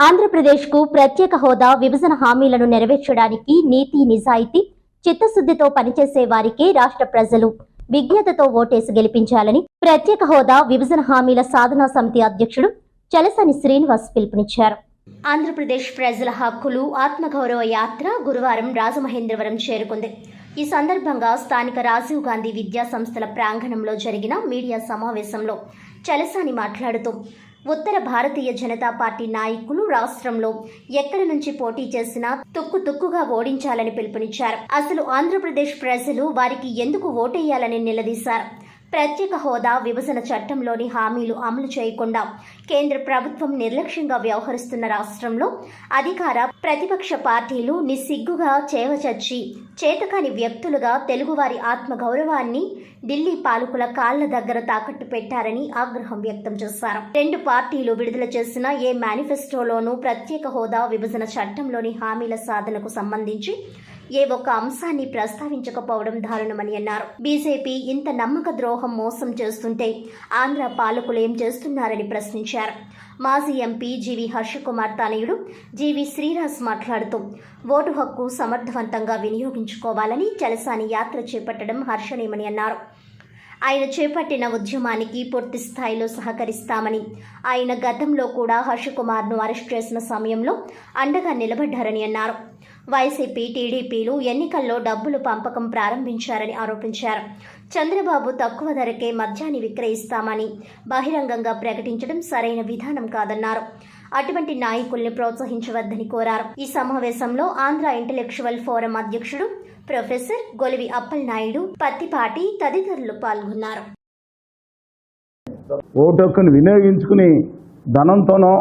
ఆంధ్రప్రదేశ్కు ప్రత్యేక హోదా విభజన హామీలను నెరవేర్చడానికి నీతి నిజాయితీ చిత్తశుద్ధితో పనిచేసే వారికే రాష్ట్ర ప్రజలు విజ్ఞతతో ఓటేసి గెలిపించాలని ప్రత్యేక హోదా విభజన హామీల సాధనా సమితి అధ్యక్షుడు చలసాని శ్రీనివాస్ పిలుపునిచ్చారు. ఆంధ్రప్రదేశ్ ప్రజల హక్కులు ఆత్మగౌరవ యాత్ర గురువారం రాజమహేంద్రవరం చేరుకుంది. ఈ సందర్భంగా స్థానిక రాజీవ్ గాంధీ విద్యా సంస్థల ప్రాంగణంలో జరిగిన మీడియా సమావేశంలో చలసాని మాట్లాడుతూ ఉత్తర భారతీయ జనతా పార్టీ నాయకులు రాష్ట్రంలో ఎక్కడి నుంచి పోటీ చేసినా తుక్కుగా ఓడించాలని పిలుపునిచ్చారు. అసలు ఆంధ్రప్రదేశ్ ప్రజలు వారికి ఎందుకు ఓటేయాలని నిలదీశారు. ప్రత్యేక హోదా విభజన చట్టంలోని హామీలు అమలు చేయకుండా కేంద్ర ప్రభుత్వం నిర్లక్ష్యంగా వ్యవహరిస్తున్న రాష్ట్రంలో అధికార ప్రతిపక్ష పార్టీలు నిస్సిగ్గుగా చేవచచ్చి చేతకాని వ్యక్తులుగా తెలుగువారి ఆత్మగౌరవాన్ని ఢిల్లీ పాలకుల కాళ్ల దగ్గర తాకట్టు పెట్టారని ఆగ్రహం వ్యక్తం చేశారు. రెండు పార్టీలు విడుదల చేసిన ఏ మేనిఫెస్టోలోనూ ప్రత్యేక హోదా విభజన చట్టంలోని హామీల సాధనకు సంబంధించి ఏ ఒక్క అంశాన్ని ప్రస్తావించకపోవడం దారుణమని అన్నారు. బీజేపీ ఇంత నమ్మక ద్రోహం మోసం చేస్తుంటే ఆంధ్ర పాలకులు ఏం చేస్తున్నారని ప్రశ్నించారు. మాజీ ఎంపీ జీవి హర్షకుమార్ తనయుడు జీవి శ్రీరాజ్ మాట్లాడుతూ ఓటు హక్కు సమర్థవంతంగా వినియోగించుకోవాలని చలసాని యాత్ర చేపట్టడం హర్షణీయమని అన్నారు. ఆయన చేపట్టిన ఉద్యమానికి పూర్తి స్థాయిలో సహకరిస్తామని, ఆయన గతంలో కూడా హర్షకుమార్ను అరెస్ట్ చేసిన సమయంలో అండగా నిలబడ్డారని అన్నారు. వైసీపీ టీడీపీలు ఎన్నికల్లో డబ్బులు పంపకం ప్రారంభించారని ఆరోపించారు. చంద్రబాబు తక్కువ ధరకే మద్యాన్ని విక్రయిస్తామని బహిరంగంగా ప్రకటించడం సరైన విధానం కాదన్నారు. అటువంటి నాయకుల్ని ప్రోత్సహించవద్దని కోరారు. ఈ సమావేశంలో ఆంధ్ర ఇంటలెక్చువల్ ఫోరం అధ్యక్షుడు ప్రొఫెసర్ గొలివి అప్పలనాయుడు, పత్తిపాటి తదితరులు పాల్గొన్నారు. ఓటు హక్కును వినియోగించుకుని ధనంతోనో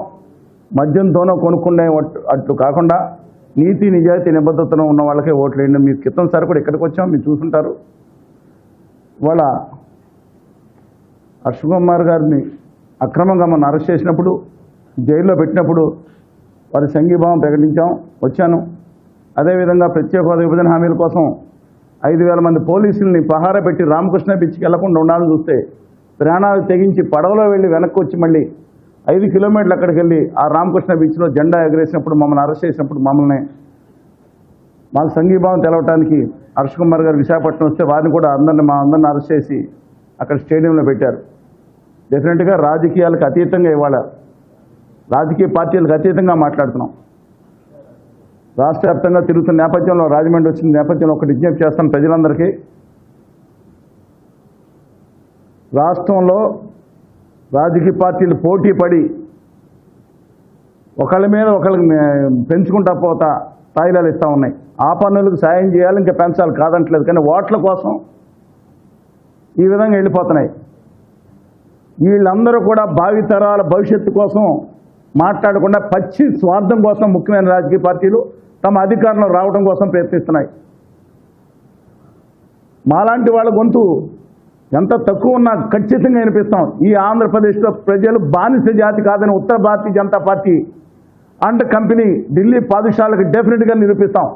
మద్యంతోనో కొనుక్కునే అట్లు కాకుండా నీతి నిజాయితీ నిబద్ధతను ఉన్న వాళ్ళకే ఓట్లు వేయండి. మీరు క్రితం సార్ కూడా ఇక్కడికి వచ్చాం, మీరు చూసుంటారు. వాళ్ళ హర్షకుమార్ గారిని అక్రమంగా మనం అరెస్ట్ చేసినప్పుడు, జైల్లో పెట్టినప్పుడు వారి సంఘీభావం ప్రకటించాం, వచ్చాను. అదేవిధంగా ప్రత్యేక హోదా విభజన హామీల కోసం 5,000 మంది పోలీసుల్ని పహారా పెట్టి రామకృష్ణ బీచ్కి వెళ్లకుండా ఉండాలని చూస్తే ప్రాణాలు తెగించి పడవలో వెళ్ళి వెనక్కి వచ్చి మళ్ళీ 5 కిలోమీటర్లు అక్కడికి వెళ్ళి ఆ రామకృష్ణ బీచ్లో జెండా ఎగరేసినప్పుడు, మమ్మల్ని అరెస్ట్ చేసినప్పుడు మాకు సంఘీభావం తెలవటానికి హర్షకుమార్ గారు విశాఖపట్నం వస్తే వారిని కూడా మా అందరిని అరెస్ట్ చేసి అక్కడ స్టేడియంలో పెట్టారు. డెఫినెట్గా రాజకీయాలకు అతీతంగా ఇవాళ రాజకీయ పార్టీలకు అతీతంగా మాట్లాడుతున్నాం. రాష్ట్ర వ్యాప్తంగా తిరుగుతున్న నేపథ్యంలో, రాజమండ్రి వచ్చిన నేపథ్యంలో ఒకటి విజ్ఞప్తి చేస్తాను ప్రజలందరికీ. రాష్ట్రంలో రాజకీయ పార్టీలు పోటీ పడి ఒకళ్ళ మీద ఒకళ్ళకి పెంచుకుంటా పోతా తాయిలాలు ఇస్తూ ఉన్నాయి. ఆ పన్నులకు సాయం చేయాలి, ఇంకా పెంచాలి కాదంటలేదు, కానీ ఓట్ల కోసం ఈ విధంగా వెళ్ళిపోతున్నాయి. వీళ్ళందరూ కూడా భావితరాల భవిష్యత్తు కోసం మాట్లాడకుండా పచ్చి స్వార్థం కోసం ముఖ్యమైన రాజకీయ పార్టీలు తమ అధికారంలో రావడం కోసం ప్రయత్నిస్తున్నాయి. మాలాంటి వాళ్ళ గొంతు ఎంత తక్కువ ఉన్నా ఖచ్చితంగా వినిపిస్తాం. ఈ ఆంధ్రప్రదేశ్లో ప్రజలు బానిస జాతి కాదని ఉత్తర భారతీయ జనతా పార్టీ అండ్ కంపెనీ ఢిల్లీ పాదుషాలకు డెఫినెట్గా నిరూపిస్తాం.